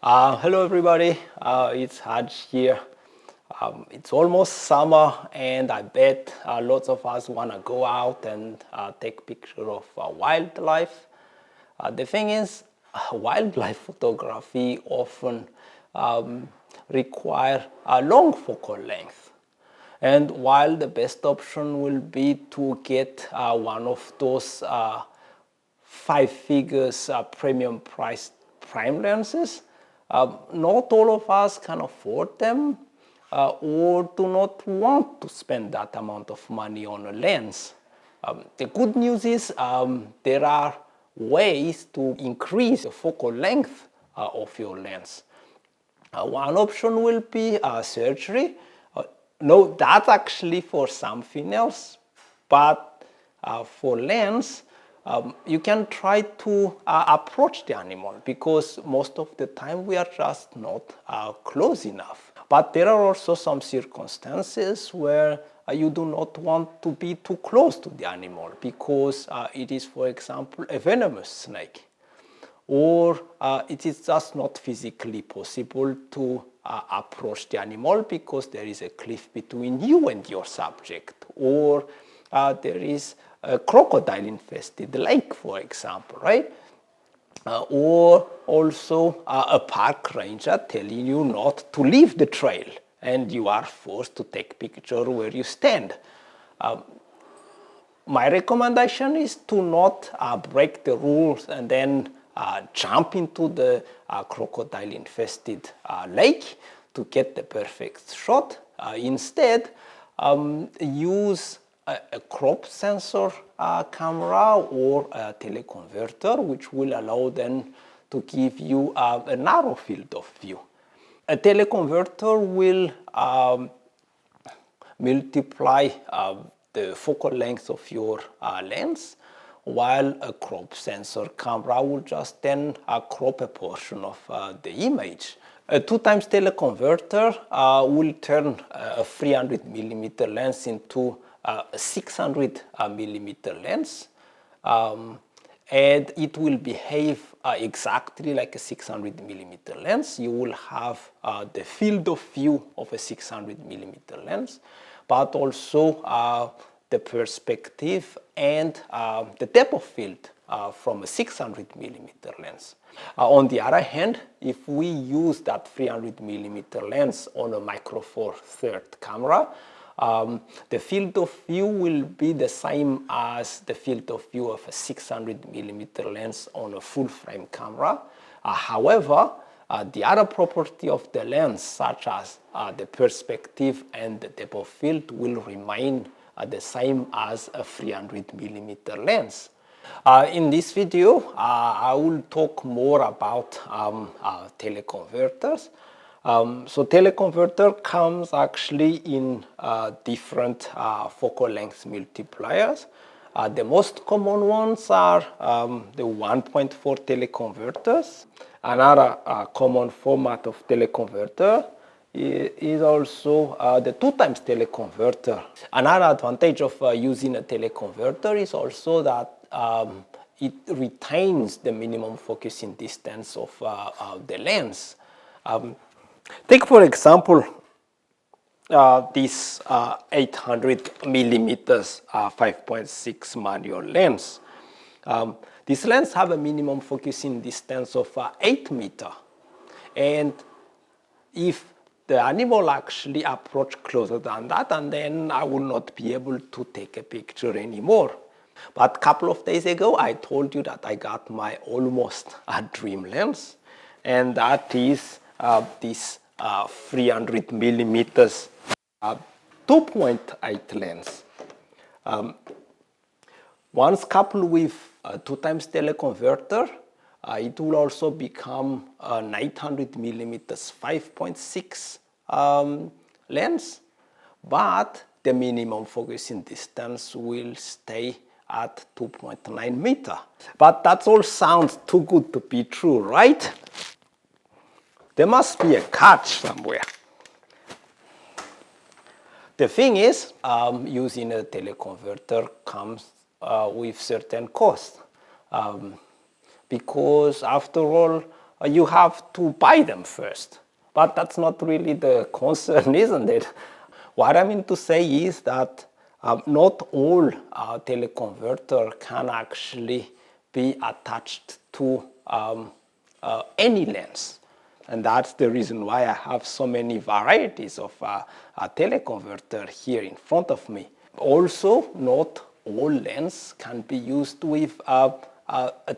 Hello everybody, it's Haj here. It's almost summer and I bet lots of us want to go out and take picture of wildlife. The thing is, wildlife photography often require a long focal length. And while the best option will be to get one of those five figures premium priced prime lenses, not all of us can afford them or do not want to spend that amount of money on a lens. The good news is there are ways to increase the focal length of your lens. One option will be surgery. No, that's actually for some females, but for lens, you can try to approach the animal because most of the time we are just not close enough. But there are also some circumstances where you do not want to be too close to the animal because it is, for example, a venomous snake, or it is just not physically possible to approach the animal because there is a cliff between you and your subject, or there is a crocodile infested lake, for example, right? Or also a park ranger telling you not to leave the trail and you are forced to take picture where you stand. My recommendation is to not break the rules and then jump into the crocodile infested lake to get the perfect shot. Instead, use a crop sensor camera or a teleconverter, which will allow them to give you a narrow field of view. A teleconverter will multiply the focal length of your lens, while a crop sensor camera will just then crop a portion of the image. A 2x teleconverter will turn a 300 millimeter lens into a 600 millimeter lens, and it will behave exactly like a 600 millimeter lens. You will have the field of view of a 600 millimeter lens, but also the perspective and the depth of field from a 600 millimeter lens. On the other hand, if we use that 300 millimeter lens on a micro four third camera, the field of view will be the same as the field of view of a 600 millimeter lens on a full frame camera. However, the other property of the lens, such as the perspective and the depth of field, will remain the same as a 300 millimeter lens. In this video, I will talk more about teleconverters. So teleconverter comes actually in different focal length multipliers. The most common ones are the 1.4 teleconverters. Another common format of teleconverter is also the 2x teleconverter. Another advantage of using a teleconverter is also that it retains the minimum focusing distance of the lens. Take, for example, this 800 millimeters 5.6 manual lens. This lens have a minimum focusing distance of 8 meters. And if the animal actually approach closer than that, and then I will not be able to take a picture anymore. But a couple of days ago, I told you that I got my almost dream lens, and that is this 300 millimeters 2.8 lens. Once coupled with a 2x teleconverter, it will also become an 800 millimeters 5.6 lens, but the minimum focusing distance will stay at 2.9 meters. But that all sounds too good to be true, right? There must be a catch somewhere. The thing is, using a teleconverter comes with certain costs. Because after all, you have to buy them first. But that's not really the concern, isn't it? What I mean to say is that not all teleconverter can actually be attached to any lens. And that's the reason why I have so many varieties of a teleconverter here in front of me. Also, not all lenses can be used with a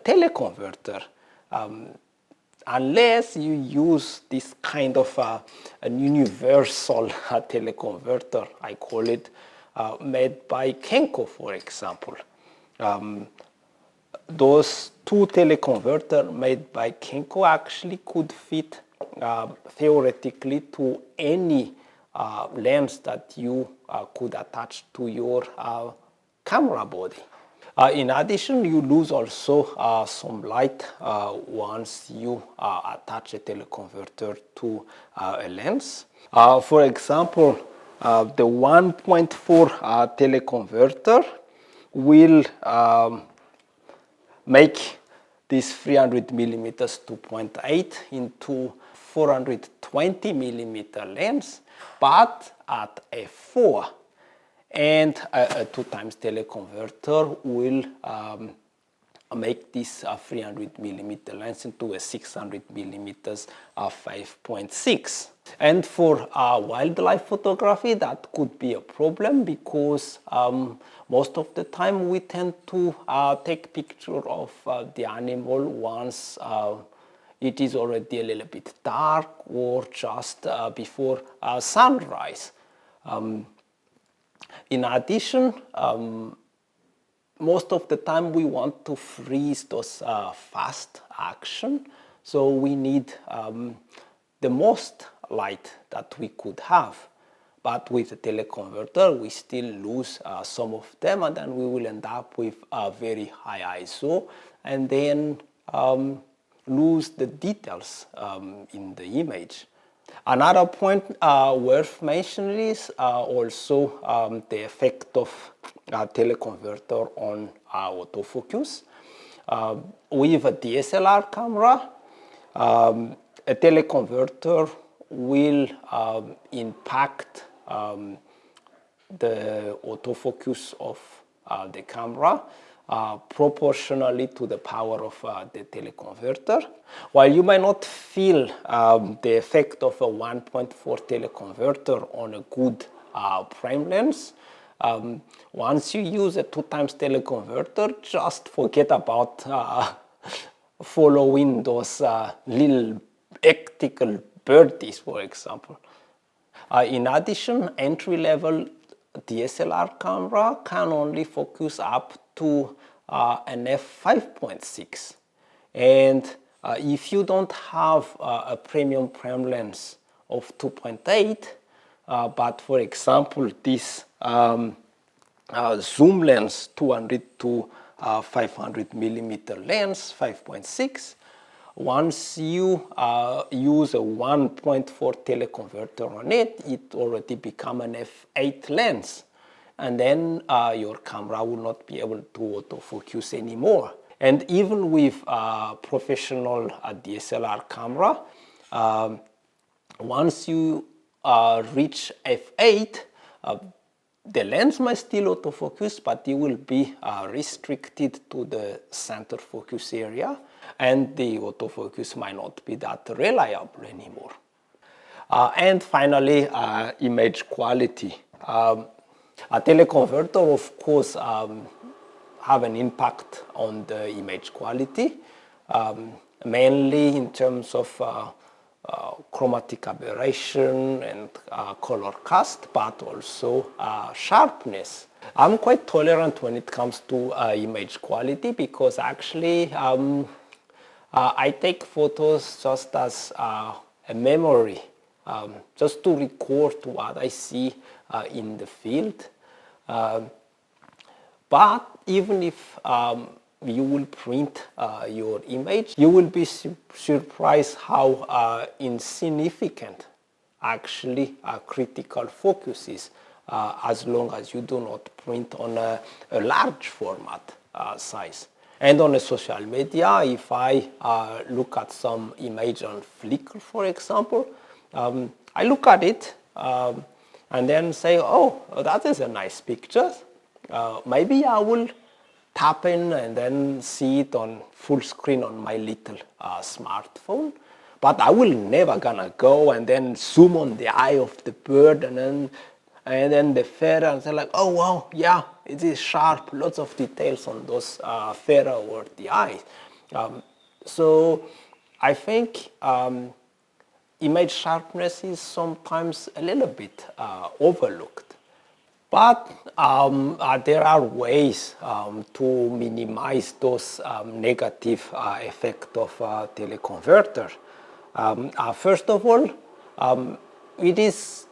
teleconverter. Unless you use this kind of an universal teleconverter, I call it, made by Kenko, for example. Those two teleconverters made by Kenko actually could fit theoretically to any lens that you could attach to your camera body. In addition, you lose also some light once you attach a teleconverter to a lens. For example, the 1.4 teleconverter will make this 300 millimeters 2.8 into 420 millimeter lens, but at f4. And a 2 times teleconverter will make this 300 millimeter lens into a 600 millimeters 5.6. And for wildlife photography, that could be a problem because most of the time we tend to take picture of the animal once it is already a little bit dark or just before sunrise. In addition, most of the time we want to freeze those fast action, so we need the most light that we could have. But with the teleconverter, we still lose some of them, and then we will end up with a very high ISO, and then lose the details in the image. Another point worth mentioning is also the effect of teleconverter on autofocus. With a DSLR camera, a teleconverter will impact the autofocus of the camera proportionally to the power of the teleconverter. While you might not feel the effect of a 1.4 teleconverter on a good prime lens, once you use a 2 times teleconverter, just forget about following those little optical birdies, for example. In addition, entry-level DSLR camera can only focus up to an f5.6, and if you don't have a premium prime lens of 2.8, but for example this zoom lens 200 to 500 millimeter lens 5.6, once you use a 1.4 teleconverter on it, it already become an f8 lens. And then your camera will not be able to autofocus anymore. And even with professional DSLR camera, once you reach f8, the lens might still autofocus, but it will be restricted to the center focus area, and the autofocus might not be that reliable anymore. And finally, image quality. A teleconverter, of course, have an impact on the image quality, mainly in terms of chromatic aberration and color cast, but also sharpness. I'm quite tolerant when it comes to image quality because actually I take photos just as a memory, just to record what I see in the field. But even if you will print your image, you will be surprised how insignificant actually a critical focus is, as long as you do not print on a large format size. And on a social media, if I look at some image on Flickr, for example, I look at it and then say, oh, that is a nice picture. Maybe I will tap in and then see it on full screen on my little smartphone. But I will never gonna go and then zoom on the eye of the bird and then the feather and say like, oh wow, yeah, it is sharp, lots of details on those feather or the eye. So I think image sharpness is sometimes a little bit overlooked. But there are ways to minimize those negative effects of teleconverter. First of all, it is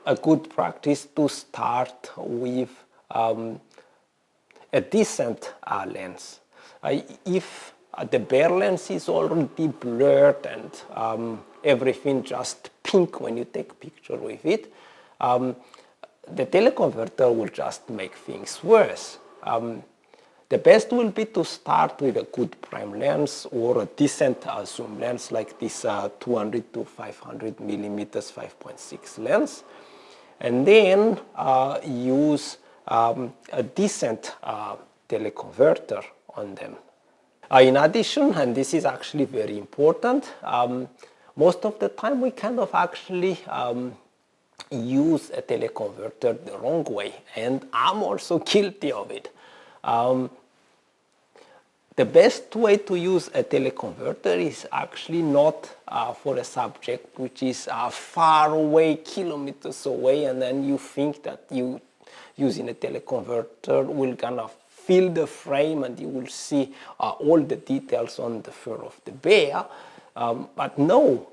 a good practice to start with a decent lens. If the bare lens is already blurred and everything just pink when you take picture with it, the teleconverter will just make things worse. The best will be to start with a good prime lens or a decent zoom lens like this 200 to 500 millimeters 5.6 lens, and then use a decent teleconverter on them. In addition, and this is actually very important, most of the time we kind of actually use a teleconverter the wrong way, and I'm also guilty of it. The best way to use a teleconverter is actually not for a subject which is far away, kilometers away, and then you think that you using a teleconverter will kind of fill the frame and you will see all the details on the fur of the bear. But no,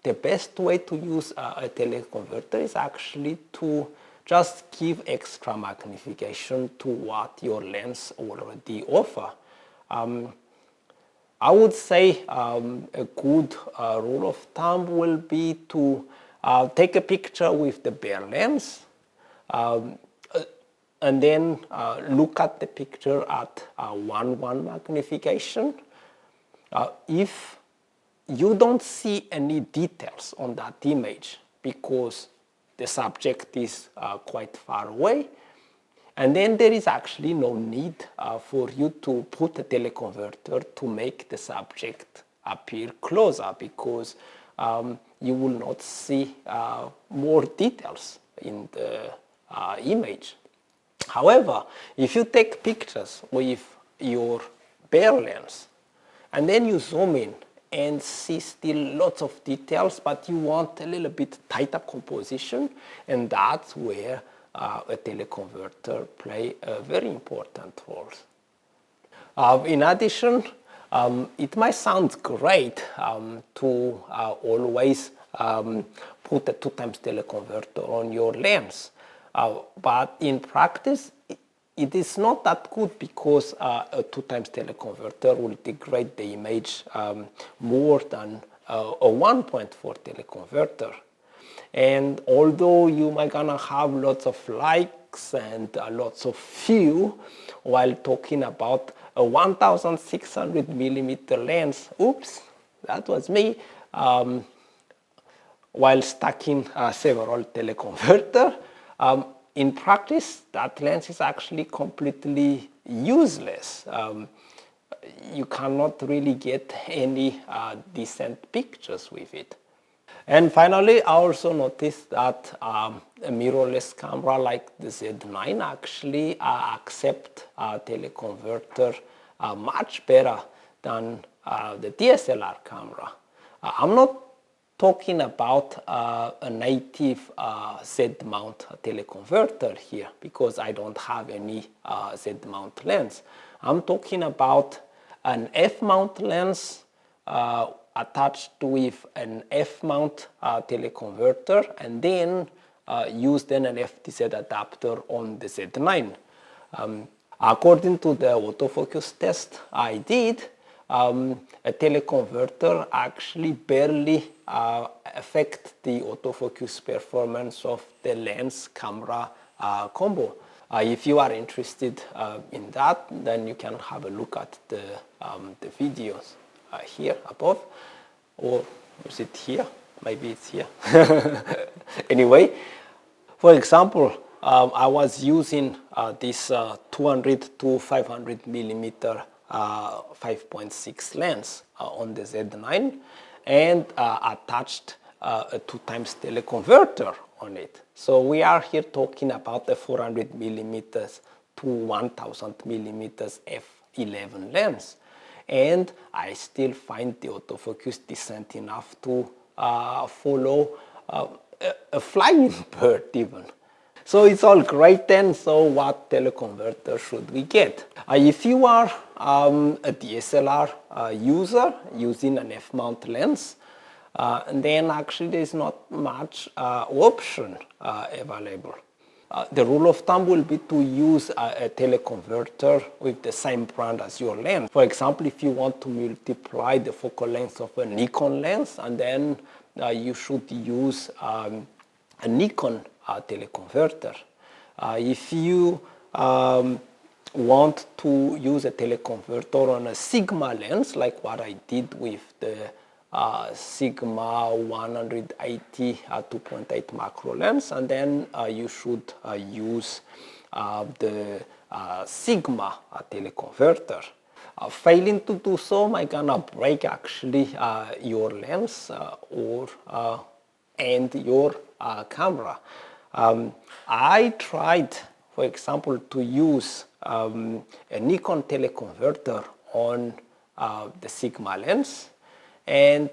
the best way to use a teleconverter is actually to just give extra magnification to what your lens already offer. I would say a good rule of thumb will be to take a picture with the bare lens and then look at the picture at 1:1 magnification. If you don't see any details on that image because the subject is quite far away, and then there is actually no need for you to put a teleconverter to make the subject appear closer, because you will not see more details in the image. However, if you take pictures with your bare lens and then you zoom in and see still lots of details, but you want a little bit tighter composition, and that's where a teleconverter play a very important role. In addition, it might sound great to always put a 2x teleconverter on your lens, but in practice it is not that good, because a 2x teleconverter will degrade the image more than a 1.4 teleconverter. And although you might gonna have lots of likes and lots of view while talking about a 1600 millimeter lens, oops, that was me, while stacking several teleconverter, in practice that lens is actually completely useless. You cannot really get any decent pictures with it. And finally, I also noticed that a mirrorless camera like the Z9 actually accept teleconverter much better than the DSLR camera. I'm not talking about a native Z-mount teleconverter here, because I don't have any Z-mount lens. I'm talking about an F-mount lens attached with an F-mount teleconverter, and then use then an FTZ adapter on the Z9. According to the autofocus test I did, a teleconverter actually barely affect the autofocus performance of the lens camera combo. If you are interested in that, then you can have a look at the videos here above, or is it here? Maybe it's here. Anyway, for example, I was using this 200 to 500 millimeter 5.6 lens on the Z9 and attached a 2x teleconverter on it. So we are here talking about the 400 millimeters to 1000 millimeters f11 lens. And I still find the autofocus decent enough to follow a flying bird even. So it's all great then, so what teleconverter should we get? If you are a DSLR user using an F-mount lens, then actually there's not much option available. The rule of thumb will be to use a teleconverter with the same brand as your lens. For example, if you want to multiply the focal length of a Nikon lens, and then you should use a Nikon teleconverter. If you want to use a teleconverter on a Sigma lens, like what I did with the Sigma 180 2.8 macro lens, and then you should use the Sigma teleconverter. Failing to do so, I'm gonna break actually your lens and your camera. I tried, for example, to use a Nikon teleconverter on the Sigma lens, and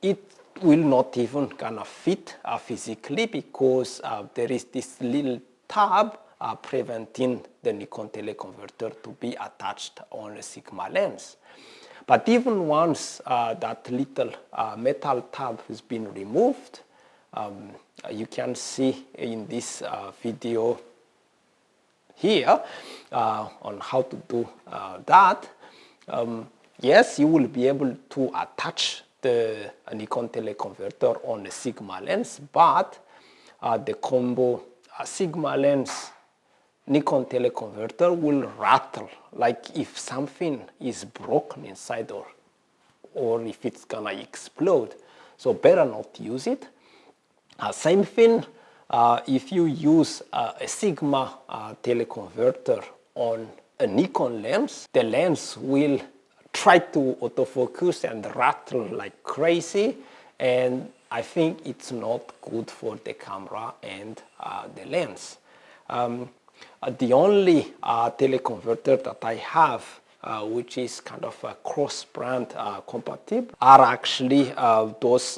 it will not even gonna fit physically because there is this little tab preventing the Nikon teleconverter to be attached on a Sigma lens. But even once that little metal tab has been removed, you can see in this video here on how to do that. Yes, you will be able to attach the Nikon teleconverter on a Sigma lens, but the combo Sigma lens Nikon teleconverter will rattle, like if something is broken inside or if it's gonna explode. So better not use it. Same thing if you use a Sigma teleconverter on a Nikon lens, the lens will try to autofocus and rattle like crazy, and I think it's not good for the camera and the lens. The only teleconverter that I have which is kind of a cross-brand compatible are actually those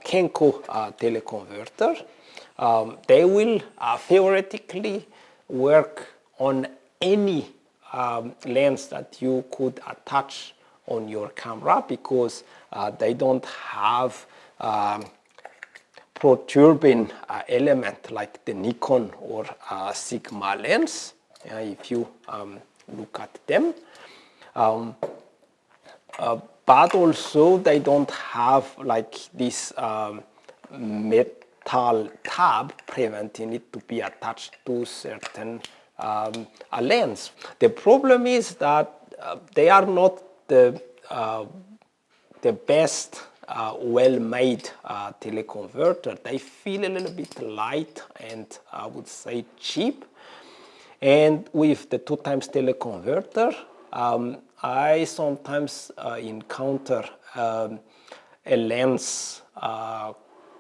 Kenko teleconverter. They will theoretically work on any lens that you could attach on your camera because they don't have proturbing element like the Nikon or Sigma lens, if you look at them. But also they don't have like this metal tab preventing it to be attached to certain a lens. The problem is that they are not the best well-made teleconverter. They feel a little bit light and I would say cheap. And with the 2x teleconverter, I sometimes encounter a lens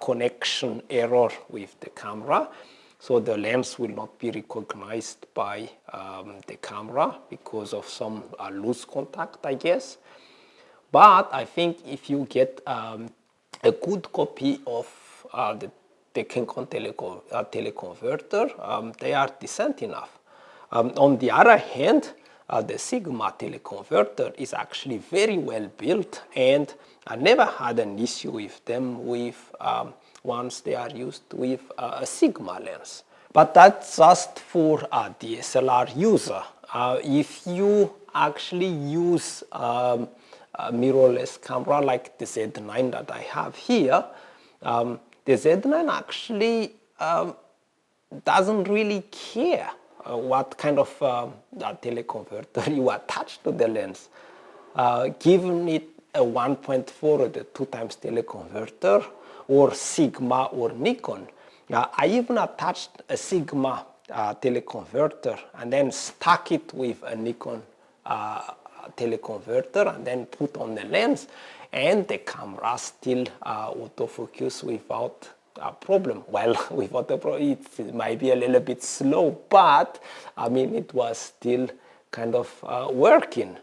connection error with the camera. So the lens will not be recognized by the camera because of some loose contact, I guess. But I think if you get a good copy of the Nikon teleconverter, they are decent enough. On the other hand, the Sigma teleconverter is actually very well built, and I never had an issue with them once they are used with a Sigma lens. But that's just for a DSLR user. If you actually use a mirrorless camera like the Z9 that I have here, the Z9 actually doesn't really care what kind of teleconverter you attach to the lens. Given it a 1.4 or the 2 times teleconverter or Sigma or Nikon. I even attached a Sigma teleconverter and then stuck it with a Nikon teleconverter and then put on the lens, and the camera still autofocus without a problem. Well, without a problem, it might be a little bit slow, but I mean, it was still kind of working.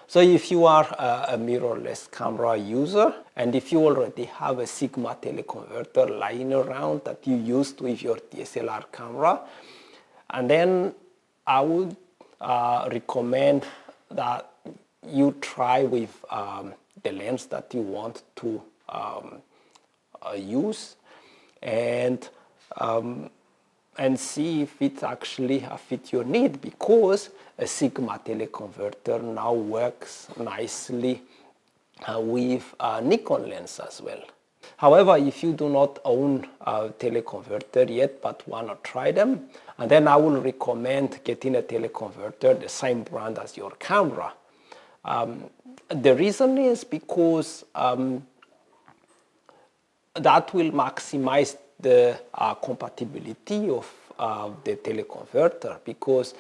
So if you are a mirrorless camera user, and if you already have a Sigma teleconverter lying around that you used with your DSLR camera, and then I would recommend that you try with the lens that you want to use, and see if it actually fit your need, because a Sigma teleconverter now works nicely with a Nikon lens as well. However, if you do not own a teleconverter yet but want to try them, and then I will recommend getting a teleconverter the same brand as your camera. The reason is because that will maximize the compatibility of the teleconverter, because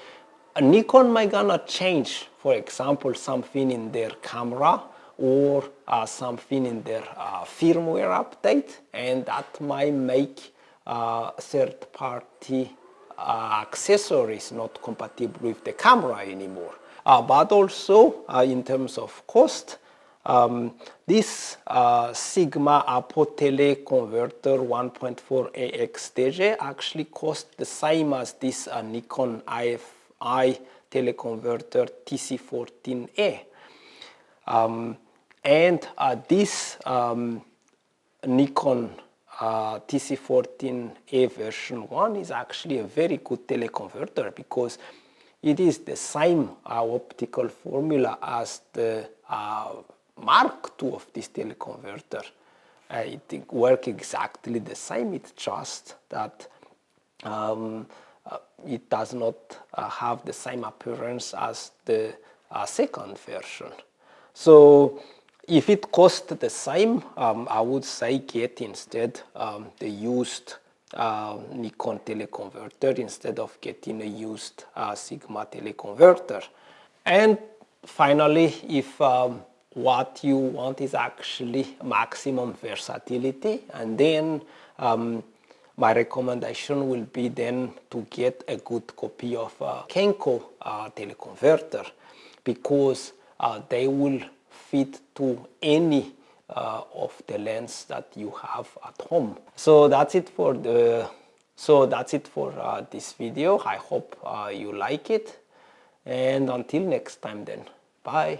a Nikon might gonna change, for example, something in their camera or something in their firmware update, and that might make third-party accessories not compatible with the camera anymore. But also, in terms of cost, this Sigma Apo teleconverter 1.4 AXDG actually costs the same as this Nikon IFI teleconverter TC14A. And this Nikon TC14A version 1 is actually a very good teleconverter, because it is the same optical formula as the Mark II of this teleconverter. It works exactly the same, it's just that it does not have the same appearance as the second version. So if it costs the same, I would say get instead the used Nikon teleconverter instead of getting a used Sigma teleconverter. And finally, if what you want is actually maximum versatility, and then my recommendation will be then to get a good copy of Kenko teleconverter, because they will fit to any of the lens that you have at home. So that's it for this video. I hope you like it, and until next time then, bye.